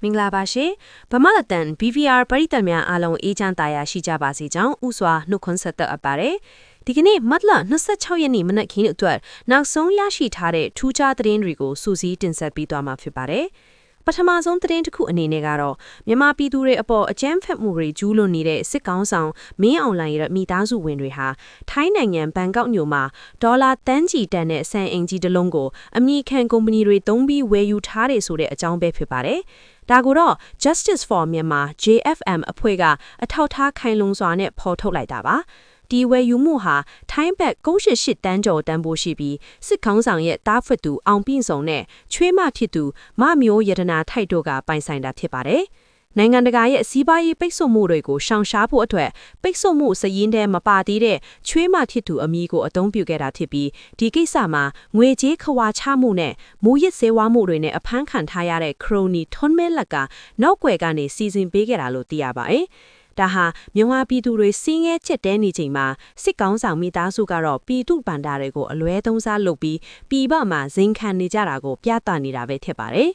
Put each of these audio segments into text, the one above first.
မင်္ဂလာပါရှင်ဗမာလတန် BVR ပရိသတ်များအားလုံးအေးချမ်းသာယာရှိကြပါစေကြောင်းဥစွာနှုတ်ခွန်းဆက်သက်အပ်ပါတယ်ဒီကနေ့မတ်လ26ရက်နေ့မနက်ခင်းအတွက်နောက်ဆုံးရရှိထားတဲ့ထူးခြားသတင်းတွေကိုစူးစီးတင်ဆက်ပေးသွားမှာဖြစ်ပါတယ်ပထမဆုံးသတင်းတစ်ခုအနေနဲ့ကတော့မြန်မာပြည်သူတွေအပေါ်အကြမ်းဖက်မှုတွေကျူးလွန်နေတဲ့စစ်ကောင်ဆောင်မင်းအောင်လှိုင်ရဲ့မိသားစုဝင်တွေဟာထိုင်းနိုင်ငံဘန်ကောက်မြို့မှာဒေါ်လာတန်းချီတန်တဲ့ဆန်အင်ကြီးတစ်လုံးကိုအမည်ခံကုမ္ပဏီတွေသုံးပြီးဝယ်ယူထားတယ်ဆိုတဲ့အကြောင်းပဲဖြစ်ပါတယ်ဒါကိုတော့ Justice for Myanmar JFM အဖွဲ့ကအထောက်ထားခိုင်လုံစွာနဲ့ဖော်ထုတ်လိုက်တာပါဒီဝယ်ယူမှုဟာထိုင်းဘက်98တန်းကျော်တန်းပိုးရှိပြီးစစ်ခေါင်းဆောင်ရဲ့တားဖွက်သူအောင်ပြင်းစုံနဲ့ချွေးမဖြစ်သူမမျိုးရတနာထိုက်တို့ကပိုင်ဆိုင်တာဖြစ်ပါတယ်နိုင်ငံတကာရဲ့စီးပွားရေးပိတ်ဆို့မှုတွေကိုရှောင်ရှားဖို့အတွက်ပိတ်ဆို့မှုစည်ရင်းထဲမပါသေးတဲ့ချွေးမဖြစ်သူအမည်ကိုအသုံးပြုခဲ့တာဖြစ်ပြီးဒီကိစ္စမှာငွေကြေးခွာချမှုနဲ့မူရစ်စေဝါမှုတွေနဲ့အဖမ်းခံထားရတဲ့ခရိုနီထွန်းမဲလက်ကနောက်ွယ်ကနေစီစဉ်ပေးခဲ့တာလို့သိရပါတယ်ဒါဟာမြန်မာပြည်သူတွေစီးငဲချက်တဲနေချိန်မှာစစ်ကောင်းဆောင်မိသားစုကတော့ပြည်သူ့ဗန္ဒာတွေကိုအလွဲသုံးစားလုပ်ပြီးပြည်ပမှာဇင်ခံနေကြတာကိုပြသနေတာပဲဖြစ်ပါတယ်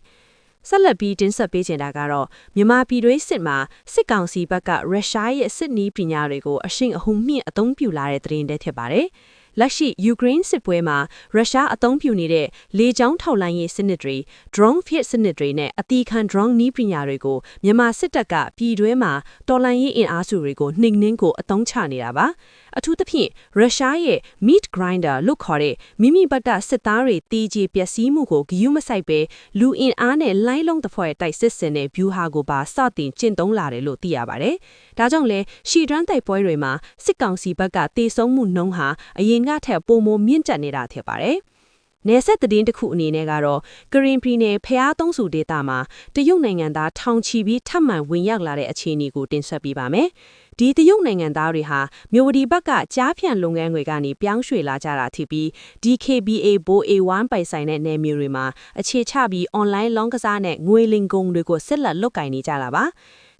ဆက်လက်ပြီးတင်ဆက်ပေးချင်တာကတော့မြန်မာပြည်တွင်းစစ်မှာစစ်ကောင်စီဘက်ကရုရှားရဲ့စစ်နည်းပညာတွေကိုအရှိန်အဟုန်မြင့်အသုံးပြုလာတဲ့သတင်းတွေဖြစ်ပါတယ်။လက်ရှိယူကရိန်းစစ်ပွဲမှာရုရှားအသုံးပြုနေတဲ့လေကြောင်းထောက်လှမ်းရေးစနစ်တွေ drone fit စနစ်တွေနဲ့အတီခံ drone နည်းပညာတွေကိုမြန်မာစစ်တပ်ကပြည်တွင်းမှာတော်လှန်ရေးအင်အားစုတွေကိုနှိမ်နင်းကိုအသုံးချနေတာပါ။အထူးသဖြင့်ရုရှားရဲ့ meat grinder လို့ခေါ်တဲ့မိမိဘက်ကစစ်သားတွေတီးကြီးပျက်စီးမှုကိုဂရုမစိုက်ပဲလူအင်အားနဲ့လိုင်းလုံးတစ်ဖွဲ့တိုက်စစ်စင်တဲ့ view ဟာကိုပါစတင်ကျင့်သုံးလာတယ်လို့သိရပါတယ်။ဒါကြောင့်လဲရှီဒရန်တိုက်ပွဲတွေမှာစစ်ကောင်စီဘက်ကတေဆုံးမှုနှုန်းဟာအရင်ကထက်ပိုမိုမြင့်တက်နေတာဖြစ်ပါတယ်။နယ်ဆက်သတင်းတစ်ခုအနေနဲ့ကတော့ကရင်ပြည်နယ်ဖျားသုံးစုဒေသမှာတရုတ်နိုင်ငံသားထောင်ချီပြီးထပ်မံဝင်ရောက်လာတဲ့အခြေအနေကိုတင်ဆက်ပေးပါမယ်။ဒီတရုတ်နိုင်ငံသားတွေဟာမြို့ဝတီဘက်ကကြားဖြန့်လုပ်ငန်းတွေကနေပြောင်းရွှေ့လာကြတာဖြစ်ပြီး DKBA ဘို A1 ပိုင်ဆိုင်တဲ့နယ်မြေတွေမှာအခြေချပြီး online လောင်းကစားနဲ့ငွေလင်ကုန်တွေကိုဆက်လက်လုပ်ကိုင်နေကြတာပါ။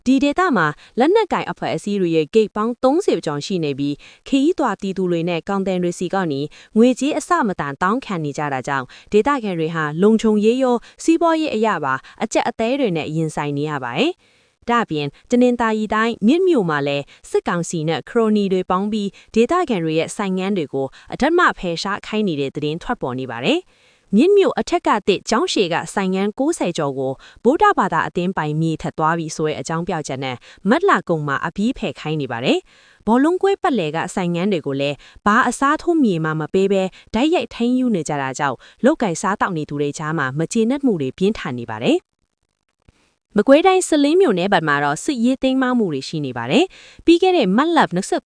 ဒီဒေတာမှာလက်နက်ကင်အဖွဲ့အစည်းတွေရဲ့ဂိတ်ပေါင်း30ကျော်ရှိနေပြီးခရီးသွားတီသူတွေနဲ့ကောင်တန်တွေစီကနေငွေကြေးအစမတန်တောင်းခံနေကြတာကြောင့်ဒေတာခံတွေဟာလုံခြုံရေးရောစီးပွားရေးအရာပါအကျက်အသေးတွေနဲ့ရင်ဆိုင်နေရပါတယ်။ဒါပြင်တနင်္သာရီတိုင်းမြင့်မြို့မှာလည်းစစ်ကောင်စီနဲ့ခရိုနီတွေပေါင်းပြီးဒေတာခံတွေရဲ့ဆိုင်ငန်းတွေကိုအထက်မှဖယ်ရှားခိုင်းနေတဲ့သတင်းထွက်ပေါ်နေပါတယ်။မြင့်မြို့အထက်ကတဲ့ကျောင်းရှည်ကဆိုင်ငန်း60ကျော်ကိုဗုဒ္ဓဘာသာအသင်းပိုင်မြေထက်သွားပြီးဆိုတဲ့အကြောင်းပြချက်နဲ့မတ်လာကုံမှာအပြီးဖယ်ခိုင်းနေပါတယ်။ဘောလုံးကွဲပတ်လေကဆိုင်ငန်းတွေကိုလည်းဘာအစားထိုးမြေမှမပေးဘဲဓာတ်ရိုက်ထိန်းယူနေကြတာကြောင့်လောက်ကင်စားတောက်နေသူတွေကြားမှာမကျေနပ်မှုတွေပြင်းထန်နေပါတယ်။မကွေးတိုင်းစလင်းမြို့နယ်ဘက်မှာတော့စစ်ရေးသိမ်းမှမှုတွေရှိနေပါတယ်။ပြီးခဲ့တဲ့မတ်လ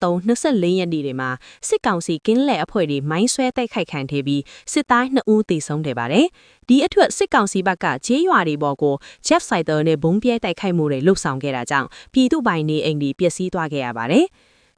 23-24ရက်နေ့တွေမှာစစ်ကောင်စီကင်းလက်အဖွဲ့တွေမိုင်းဆွဲတိုက်ခိုက်ခံခဲ့ပြီးစစ်သား2ဦးသေဆုံးခဲ့ပါတယ်။ဒီအတွက်စစ်ကောင်စီဘက်ကဂျေးရွာတွေပေါ်ကို Jet Fighter နဲ့ဘုံပြဲတိုက်ခိုက်မှုတွေလှုပ်ဆောင်ခဲ့တာကြောင့်ပြည်သူ့ပိုင်နေအိမ်တွေပျက်စီးသွားခဲ့ရပါတယ်။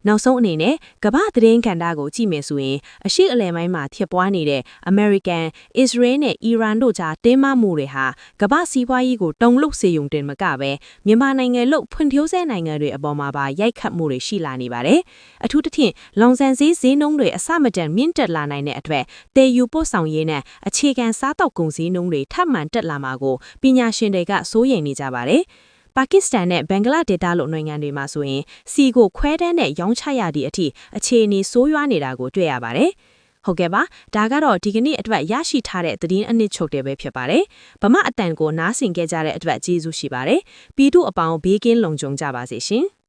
နောက်ဆုံးအနေနဲ့ကမ္ဘာသတင်းကဏ္ဍကိုကြည့်မယ်ဆိုရင်အရှိအလယ်ပိုင်းမှာဖြစ်ပွားနေတဲ့အမေရိကန်၊အစ္စရေးနဲ့အီရန်တို့ကြားတင်းမာမှုတွေဟာကမ္ဘာစီးပွားရေးကိုတုံ့လှုပ်စေုံတင်မကပဲမြန်မာနိုင်ငံလို့ဖွံ့ဖြိုးဆဲနိုင်ငံတွေအပေါ်မှာပါရိုက်ခတ်မှုတွေရှိလာနေပါတယ်။အထူးသဖြင့်လောင်စာဈေးနှုန်းတွေအဆမတန်မြင့်တက်လာနိုင်တဲ့အတွက်တည်ယူပို့ဆောင်ရေးနဲ့အခြေခံစားတောက်ကုန်ဈေးနှုန်းတွေထပ်မံတက်လာမှာကိုပညာရှင်တွေကစိုးရိမ်နေကြပါတယ်။ပါကစ္စတန်နဲ့ဘင်္ဂလားဒေ့ရှ်လိုနိုင်ငံတွေမှာဆိုရင်စီကိုခွဲတန်းနဲ့ရောင်းချရသည့်အထိအခြေအနေဆိုးရွားနေတာကိုတွေ့ရပါတယ်။ဟုတ်ကဲ့ပါဒါကတော့ဒီကနေ့အတွက်ရရှိထားတဲ့သတင်းအနစ်ချုပ်တွေပဲဖြစ်ပါတယ်။ဗမာအတန်ကိုနားဆင်ကြတဲ့အတွက်ကျေးဇူးရှိပါတယ်။ပြည်သူအပေါင်းဘေးကင်းလုံခြုံကြပါစေရှင်။